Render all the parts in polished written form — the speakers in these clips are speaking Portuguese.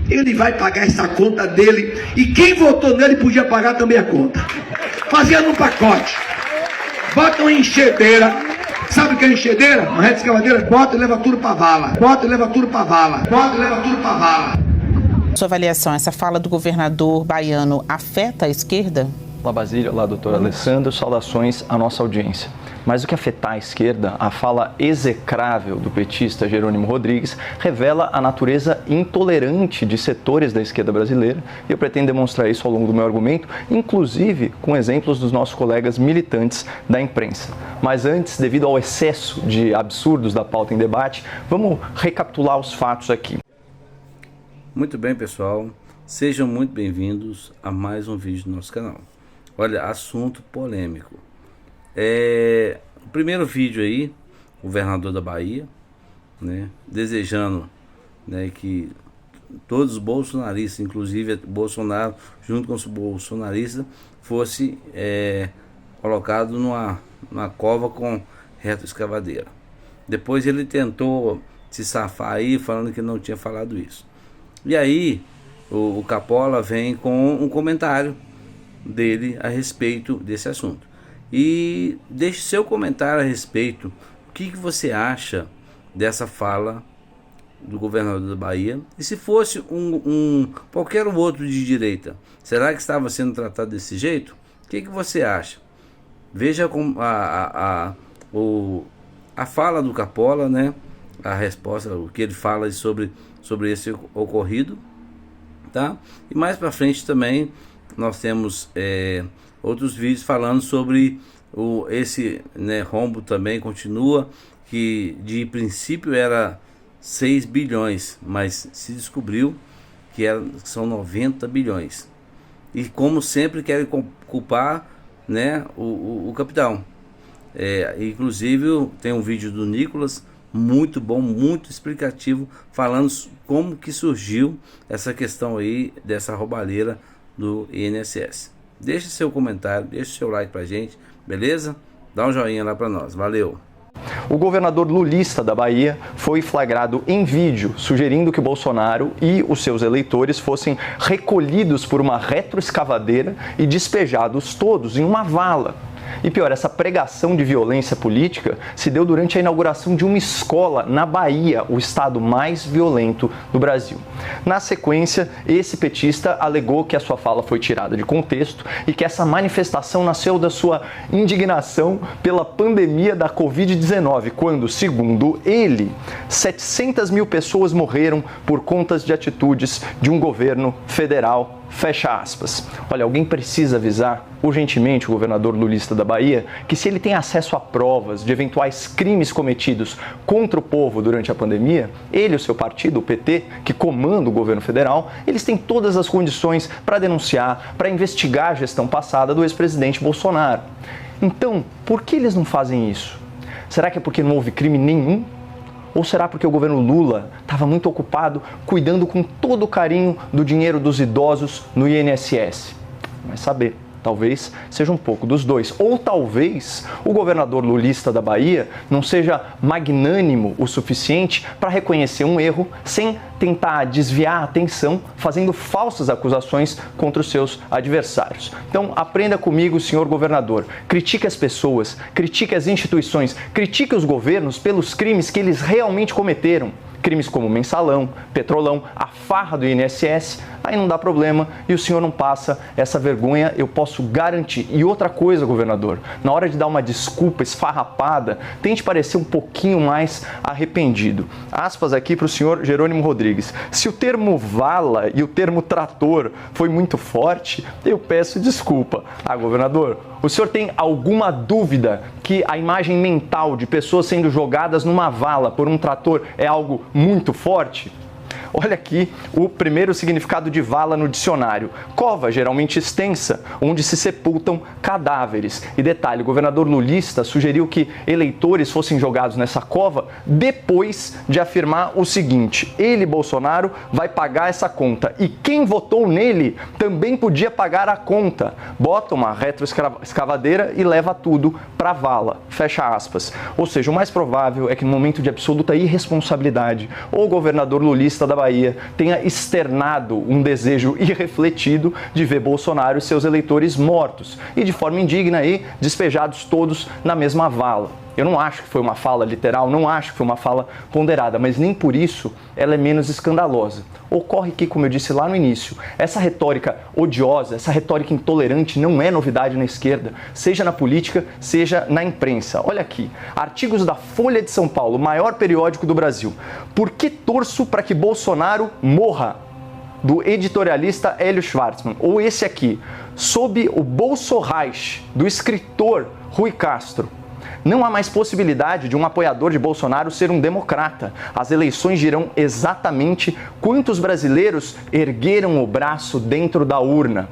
ele vai pagar essa conta dele, e quem votou nele podia pagar também a conta. Fazendo um pacote. Bota uma enxedeira. Sabe o que é enxedeira? Uma reta escavadeira, bota e leva tudo pra vala. Bota e leva tudo pra vala. Bota e leva tudo pra vala. Sua avaliação, essa fala do governador baiano afeta a esquerda? Olá, Basílio. Olá, doutor Alessandro. Saudações à nossa audiência. Mais do que afetar a esquerda, a fala execrável do petista Jerônimo Rodrigues revela a natureza intolerante de setores da esquerda brasileira, e eu pretendo demonstrar isso ao longo do meu argumento, inclusive com exemplos dos nossos colegas militantes da imprensa. Mas antes, devido ao excesso de absurdos da pauta em debate, vamos recapitular os fatos aqui. Muito bem, pessoal, sejam muito bem-vindos a mais um vídeo do nosso canal. Olha, assunto polêmico. O primeiro vídeo aí, o governador da Bahia, né, desejando, né, que todos os bolsonaristas, inclusive Bolsonaro, junto com os bolsonaristas, fosse colocado numa cova com retroescavadeira. Depois ele tentou se safar aí, falando que não tinha falado isso. E aí, o Capola vem com um comentário dele a respeito desse assunto. E deixe seu comentário a respeito. O que você acha dessa fala do governador da Bahia? E se fosse qualquer outro de direita, será que estava sendo tratado desse jeito? O que você acha? Veja a fala do Capola, né? A resposta, o que ele fala sobre esse ocorrido, tá? E mais para frente também nós temos outros vídeos falando sobre esse, né, rombo também continua, que de princípio era 6 bilhões, mas se descobriu que são 90 bilhões. E como sempre querem culpar, né, o capitão. Inclusive tem um vídeo do Nicolas muito bom, muito explicativo, falando como que surgiu essa questão aí dessa roubalheira do INSS. Deixe seu comentário, deixe seu like pra gente, beleza? Dá um joinha lá pra nós, valeu! O governador lulista da Bahia foi flagrado em vídeo, sugerindo que Bolsonaro e os seus eleitores fossem recolhidos por uma retroescavadeira e despejados todos em uma vala. E pior, essa pregação de violência política se deu durante a inauguração de uma escola na Bahia, o estado mais violento do Brasil. Na sequência, esse petista alegou que a sua fala foi tirada de contexto e que essa manifestação nasceu da sua indignação pela pandemia da Covid-19, quando, segundo ele, 700 mil pessoas morreram por conta de atitudes de um governo federal. Fecha aspas. Olha, alguém precisa avisar urgentemente o governador lulista da Bahia que, se ele tem acesso a provas de eventuais crimes cometidos contra o povo durante a pandemia, ele e o seu partido, o PT, que comanda o governo federal, eles têm todas as condições para denunciar, para investigar a gestão passada do ex-presidente Bolsonaro. Então, por que eles não fazem isso? Será que é porque não houve crime nenhum? Ou será porque o governo Lula estava muito ocupado cuidando com todo o carinho do dinheiro dos idosos no INSS? Vai saber, talvez seja um pouco dos dois. Ou talvez o governador lulista da Bahia não seja magnânimo o suficiente para reconhecer um erro sem tentar desviar a atenção, fazendo falsas acusações contra os seus adversários. Então, aprenda comigo, senhor governador. Critique as pessoas, critique as instituições, critique os governos pelos crimes que eles realmente cometeram. Crimes como mensalão, petrolão, a farra do INSS, aí não dá problema e o senhor não passa essa vergonha, eu posso garantir. E outra coisa, governador, na hora de dar uma desculpa esfarrapada, tente parecer um pouquinho mais arrependido. Aspas aqui para o senhor Jerônimo Rodrigues. Se o termo vala e o termo trator foi muito forte, eu peço desculpa. Governador, o senhor tem alguma dúvida que a imagem mental de pessoas sendo jogadas numa vala por um trator é algo muito forte? Olha aqui o primeiro significado de vala no dicionário. Cova, geralmente extensa, onde se sepultam cadáveres. E detalhe, o governador lulista sugeriu que eleitores fossem jogados nessa cova depois de afirmar o seguinte: ele, Bolsonaro, vai pagar essa conta. E quem votou nele também podia pagar a conta. Bota uma retroescavadeira e leva tudo para a vala. Fecha aspas. Ou seja, o mais provável é que no momento de absoluta irresponsabilidade, o governador lulista da Bahia tenha externado um desejo irrefletido de ver Bolsonaro e seus eleitores mortos e de forma indigna aí despejados todos na mesma vala. Eu não acho que foi uma fala literal, não acho que foi uma fala ponderada, mas nem por isso ela é menos escandalosa. Ocorre que, como eu disse lá no início, essa retórica odiosa, essa retórica intolerante não é novidade na esquerda, seja na política, seja na imprensa. Olha aqui, artigos da Folha de São Paulo, o maior periódico do Brasil. Por que torço para que Bolsonaro morra? Do editorialista Hélio Schwartzman. Ou esse aqui, sob o Bolsorreich, do escritor Rui Castro. Não há mais possibilidade de um apoiador de Bolsonaro ser um democrata. As eleições dirão exatamente quantos brasileiros ergueram o braço dentro da urna.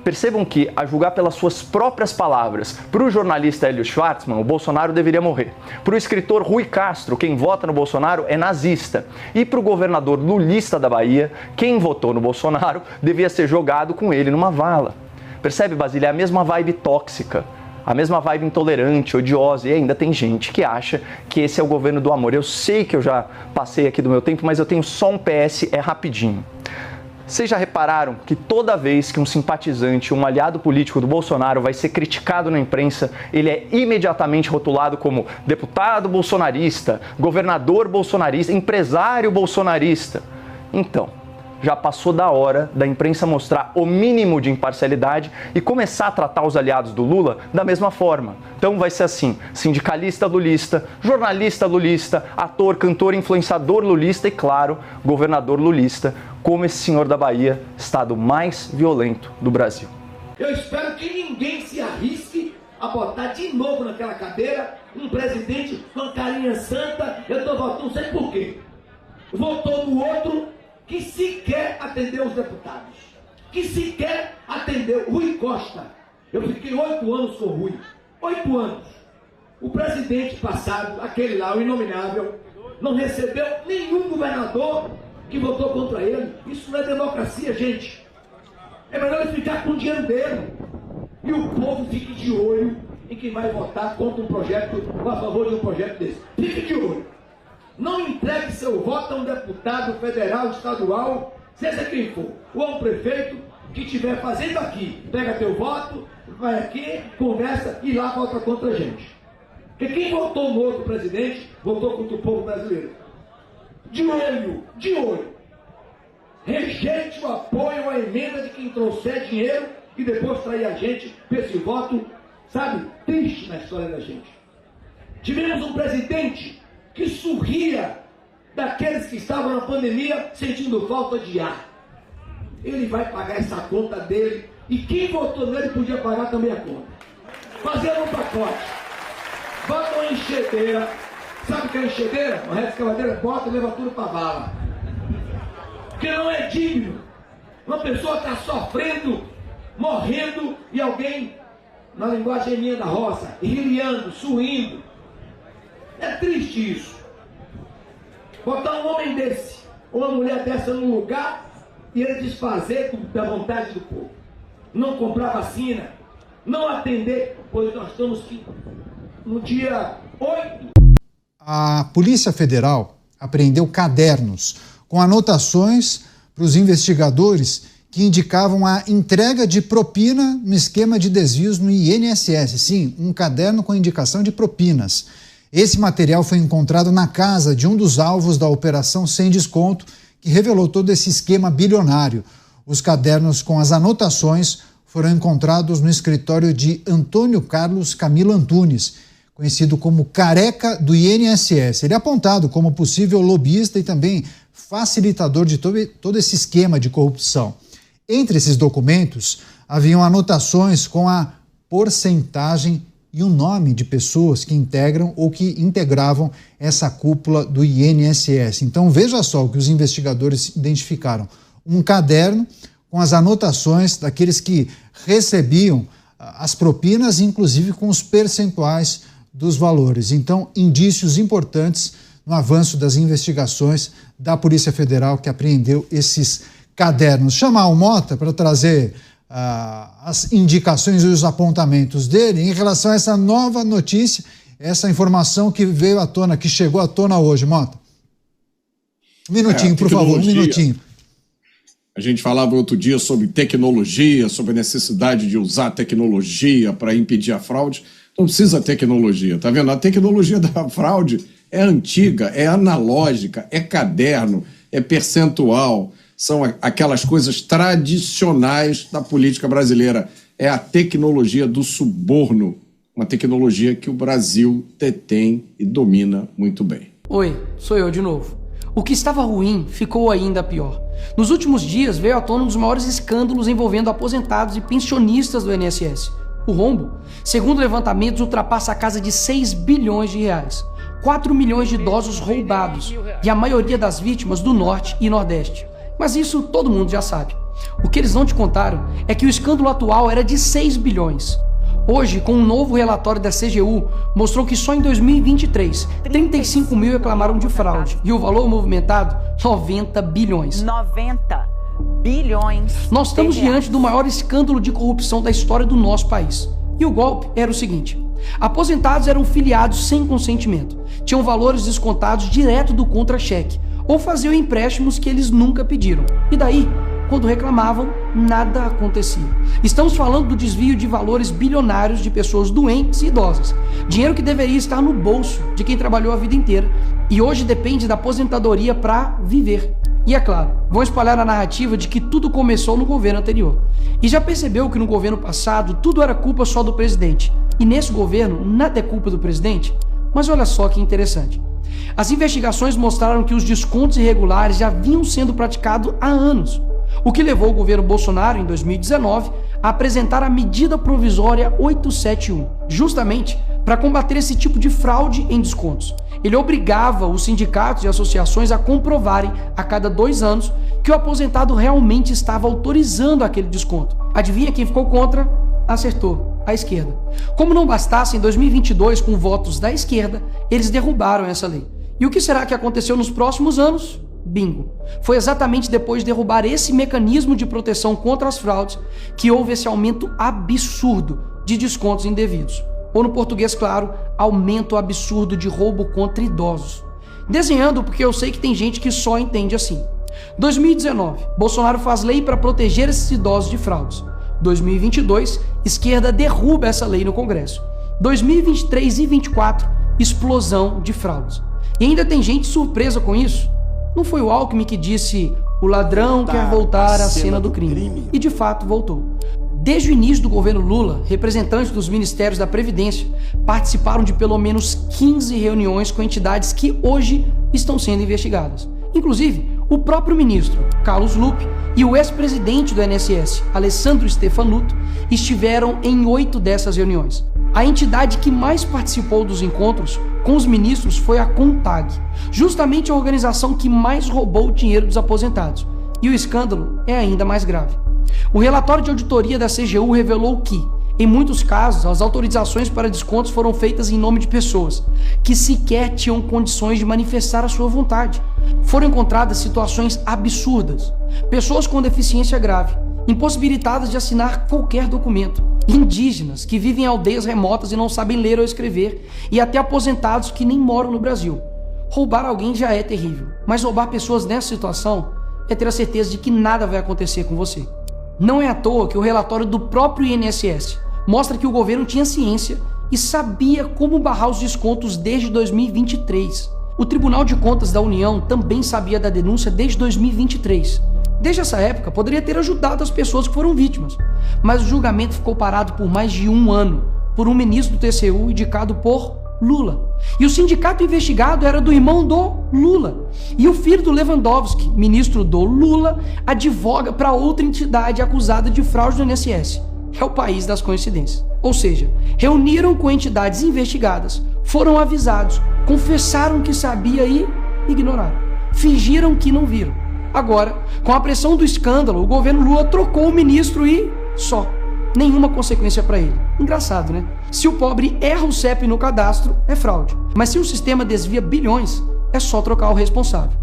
Percebam que, a julgar pelas suas próprias palavras, para o jornalista Hélio Schwartzman, o Bolsonaro deveria morrer. Para o escritor Rui Castro, quem vota no Bolsonaro é nazista. E para o governador lulista da Bahia, quem votou no Bolsonaro devia ser jogado com ele numa vala. Percebe, Basília? É a mesma vibe tóxica. A mesma vibe intolerante, odiosa, e ainda tem gente que acha que esse é o governo do amor. Eu sei que eu já passei aqui do meu tempo, mas eu tenho só um PS, é rapidinho. Vocês já repararam que toda vez que um simpatizante, um aliado político do Bolsonaro vai ser criticado na imprensa, ele é imediatamente rotulado como deputado bolsonarista, governador bolsonarista, empresário bolsonarista? Então, já passou da hora da imprensa mostrar o mínimo de imparcialidade e começar a tratar os aliados do Lula da mesma forma. Então vai ser assim, sindicalista lulista, jornalista lulista, ator, cantor, influenciador lulista e, claro, governador lulista, como esse senhor da Bahia, estado mais violento do Brasil. Eu espero que ninguém se arrisque a botar de novo naquela cadeira um presidente com a carinha santa, eu estou votando, não sei por quê. Votou no outro que sequer atendeu os deputados, que sequer atendeu Rui Costa. Eu fiquei 8 anos com o Rui, 8 anos. O presidente passado, aquele lá, o inominável, não recebeu nenhum governador que votou contra ele. Isso não é democracia, gente. É melhor ele ficar com o dinheiro dele. E o povo fique de olho em quem vai votar contra um projeto, ou a favor de um projeto desse. Fique de olho. Não entregue seu voto a um deputado federal, estadual, seja quem for, ou a um prefeito que estiver fazendo aqui. Pega teu voto, vai aqui, conversa e lá vota contra a gente. Porque quem votou no outro presidente, votou contra o povo brasileiro. De olho, de olho. Rejeite o apoio à emenda de quem trouxer dinheiro e depois trair a gente por esse voto, sabe, triste na história da gente. Tivemos um presidente que sorria daqueles que estavam na pandemia sentindo falta de ar. Ele vai pagar essa conta dele e quem votou nele podia pagar também a conta. Fazendo um pacote. Bota uma enxadeira. Sabe o que é enxadeira? Uma reta escavadeira, bota e leva tudo para bala. Porque não é digno. Uma pessoa está sofrendo, morrendo e alguém, na linguagem minha da roça, rilhando, suindo. É triste isso. Botar um homem desse, uma mulher dessa num lugar e ele desfazer da vontade do povo. Não comprar vacina, não atender, pois nós estamos aqui no dia 8. A Polícia Federal apreendeu cadernos com anotações para os investigadores que indicavam a entrega de propina no esquema de desvios no INSS. Sim, um caderno com indicação de propinas. Esse material foi encontrado na casa de um dos alvos da Operação Sem Desconto, que revelou todo esse esquema bilionário. Os cadernos com as anotações foram encontrados no escritório de Antônio Carlos Camilo Antunes, conhecido como Careca do INSS. Ele é apontado como possível lobista e também facilitador de todo esse esquema de corrupção. Entre esses documentos, haviam anotações com a porcentagem e o nome de pessoas que integram ou que integravam essa cúpula do INSS. Então, veja só o que os investigadores identificaram. Um caderno com as anotações daqueles que recebiam as propinas, inclusive com os percentuais dos valores. Então, indícios importantes no avanço das investigações da Polícia Federal que apreendeu esses cadernos. Chamar o Mota para trazer as indicações e os apontamentos dele em relação a essa nova notícia, essa informação que veio à tona, que chegou à tona hoje, Mota. Um minutinho, por favor, um minutinho. A gente falava outro dia sobre tecnologia, sobre a necessidade de usar tecnologia para impedir a fraude. Não precisa tecnologia, tá vendo? A tecnologia da fraude é antiga, é analógica, é caderno, é percentual. São aquelas coisas tradicionais da política brasileira. É a tecnologia do suborno, uma tecnologia que o Brasil detém e domina muito bem. Oi, sou eu de novo. O que estava ruim ficou ainda pior. Nos últimos dias veio à tona um dos maiores escândalos envolvendo aposentados e pensionistas do INSS. O rombo, segundo levantamentos, ultrapassa a casa de 6 bilhões de reais. 4 milhões de idosos roubados e a maioria das vítimas do Norte e Nordeste. Mas isso todo mundo já sabe. O que eles não te contaram é que o escândalo atual era de 6 bilhões. Hoje, com um novo relatório da CGU, mostrou que só em 2023, 35 mil reclamaram de fraude. E o valor movimentado, 90 bilhões. 90 bilhões. Nós estamos diante do maior escândalo de corrupção da história do nosso país. E o golpe era o seguinte: aposentados eram filiados sem consentimento, tinham valores descontados direto do contra-cheque, ou faziam empréstimos que eles nunca pediram. E daí, quando reclamavam, nada acontecia. Estamos falando do desvio de valores bilionários de pessoas doentes e idosas. Dinheiro que deveria estar no bolso de quem trabalhou a vida inteira e hoje depende da aposentadoria para viver. E é claro, vão espalhar a narrativa de que tudo começou no governo anterior. E já percebeu que no governo passado tudo era culpa só do presidente. E nesse governo nada é culpa do presidente? Mas olha só que interessante. As investigações mostraram que os descontos irregulares já vinham sendo praticados há anos. O que levou o governo Bolsonaro, em 2019, a apresentar a medida provisória 871, justamente para combater esse tipo de fraude em descontos. Ele obrigava os sindicatos e associações a comprovarem, a cada 2 anos, que o aposentado realmente estava autorizando aquele desconto. Adivinha quem ficou contra? Acertou, a esquerda. Como não bastasse, em 2022, com votos da esquerda, eles derrubaram essa lei. E o que será que aconteceu nos próximos anos? Bingo. Foi exatamente depois de derrubar esse mecanismo de proteção contra as fraudes que houve esse aumento absurdo de descontos indevidos. Ou no português claro, aumento absurdo de roubo contra idosos. Desenhando porque eu sei que tem gente que só entende assim. 2019, Bolsonaro faz lei para proteger esses idosos de fraudes. 2022, esquerda derruba essa lei no Congresso. 2023 e 2024, explosão de fraudes. E ainda tem gente surpresa com isso. Não foi o Alckmin que disse: o ladrão quer voltar à cena do crime. E de fato voltou. Desde o início do governo Lula, representantes dos ministérios da Previdência participaram de pelo menos 15 reuniões com entidades que hoje estão sendo investigadas. Inclusive, o próprio ministro, Carlos Lupe, e o ex-presidente do INSS, Alessandro Stefanuto, estiveram em 8 dessas reuniões. A entidade que mais participou dos encontros com os ministros foi a CONTAG, justamente a organização que mais roubou o dinheiro dos aposentados. E o escândalo é ainda mais grave. O relatório de auditoria da CGU revelou que, em muitos casos, as autorizações para descontos foram feitas em nome de pessoas que sequer tinham condições de manifestar a sua vontade. Foram encontradas situações absurdas. Pessoas com deficiência grave, impossibilitadas de assinar qualquer documento, indígenas que vivem em aldeias remotas e não sabem ler ou escrever, e até aposentados que nem moram no Brasil. Roubar alguém já é terrível, mas roubar pessoas nessa situação é ter a certeza de que nada vai acontecer com você. Não é à toa que o relatório do próprio INSS mostra que o governo tinha ciência e sabia como barrar os descontos desde 2023. O Tribunal de Contas da União também sabia da denúncia desde 2023. Desde essa época, poderia ter ajudado as pessoas que foram vítimas, mas o julgamento ficou parado por mais de 1 ano, por um ministro do TCU indicado por Lula. E o sindicato investigado era do irmão do Lula. E o filho do Lewandowski, ministro do Lula, advoga para outra entidade acusada de fraude no INSS. É o país das coincidências. Ou seja, reuniram com entidades investigadas, foram avisados, confessaram que sabia e ignoraram. Fingiram que não viram. Agora, com a pressão do escândalo, o governo Lula trocou o ministro e só. Nenhuma consequência para ele. Engraçado, né? Se o pobre erra o CEP no cadastro, é fraude. Mas se o sistema desvia bilhões, é só trocar o responsável.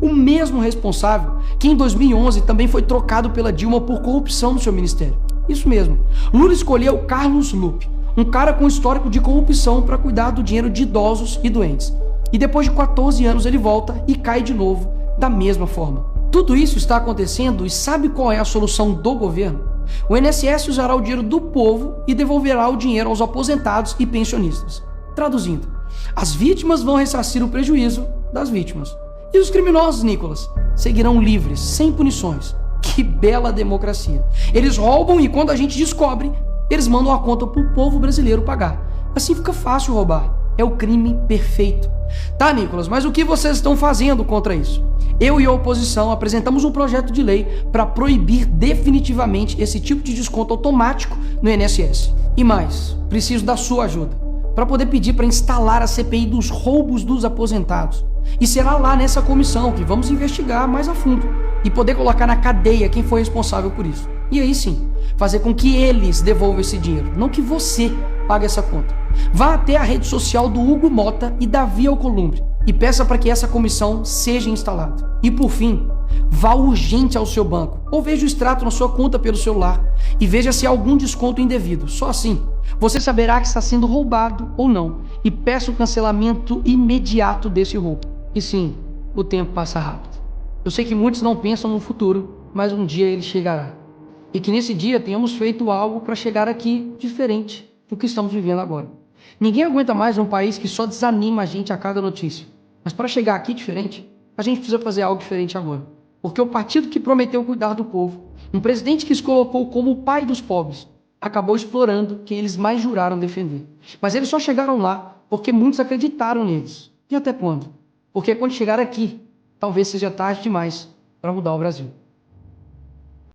O mesmo responsável que em 2011 também foi trocado pela Dilma por corrupção no seu ministério. Isso mesmo. Lula escolheu Carlos Lupe, um cara com histórico de corrupção para cuidar do dinheiro de idosos e doentes. E depois de 14 anos ele volta e cai de novo da mesma forma. Tudo isso está acontecendo e sabe qual é a solução do governo? O INSS usará o dinheiro do povo e devolverá o dinheiro aos aposentados e pensionistas. Traduzindo, as vítimas vão ressarcir o prejuízo das vítimas. E os criminosos, Nicolas, seguirão livres, sem punições. Que bela democracia. Eles roubam e quando a gente descobre, eles mandam a conta pro povo brasileiro pagar. Assim fica fácil roubar. É o crime perfeito. Tá, Nicolas, mas o que vocês estão fazendo contra isso? Eu e a oposição apresentamos um projeto de lei para proibir definitivamente esse tipo de desconto automático no INSS. E mais, preciso da sua ajuda para poder pedir para instalar a CPI dos roubos dos aposentados. E será lá nessa comissão que vamos investigar mais a fundo e poder colocar na cadeia quem foi responsável por isso. E aí sim, fazer com que eles devolvam esse dinheiro, não que você pague essa conta. Vá até a rede social do Hugo Mota e Davi Alcolumbre e peça para que essa comissão seja instalada. E por fim, vá urgente ao seu banco ou veja o extrato na sua conta pelo celular e veja se há algum desconto indevido. Só assim, você saberá que está sendo roubado ou não e peça o cancelamento imediato desse roubo. E sim, o tempo passa rápido. Eu sei que muitos não pensam no futuro, mas um dia ele chegará. E que nesse dia tenhamos feito algo para chegar aqui diferente do que estamos vivendo agora. Ninguém aguenta mais um país que só desanima a gente a cada notícia. Mas para chegar aqui diferente, a gente precisa fazer algo diferente agora. Porque o partido que prometeu cuidar do povo, um presidente que se colocou como o pai dos pobres, acabou explorando quem eles mais juraram defender. Mas eles só chegaram lá porque muitos acreditaram neles. E até quando? Porque quando chegar aqui, talvez seja tarde demais para mudar o Brasil.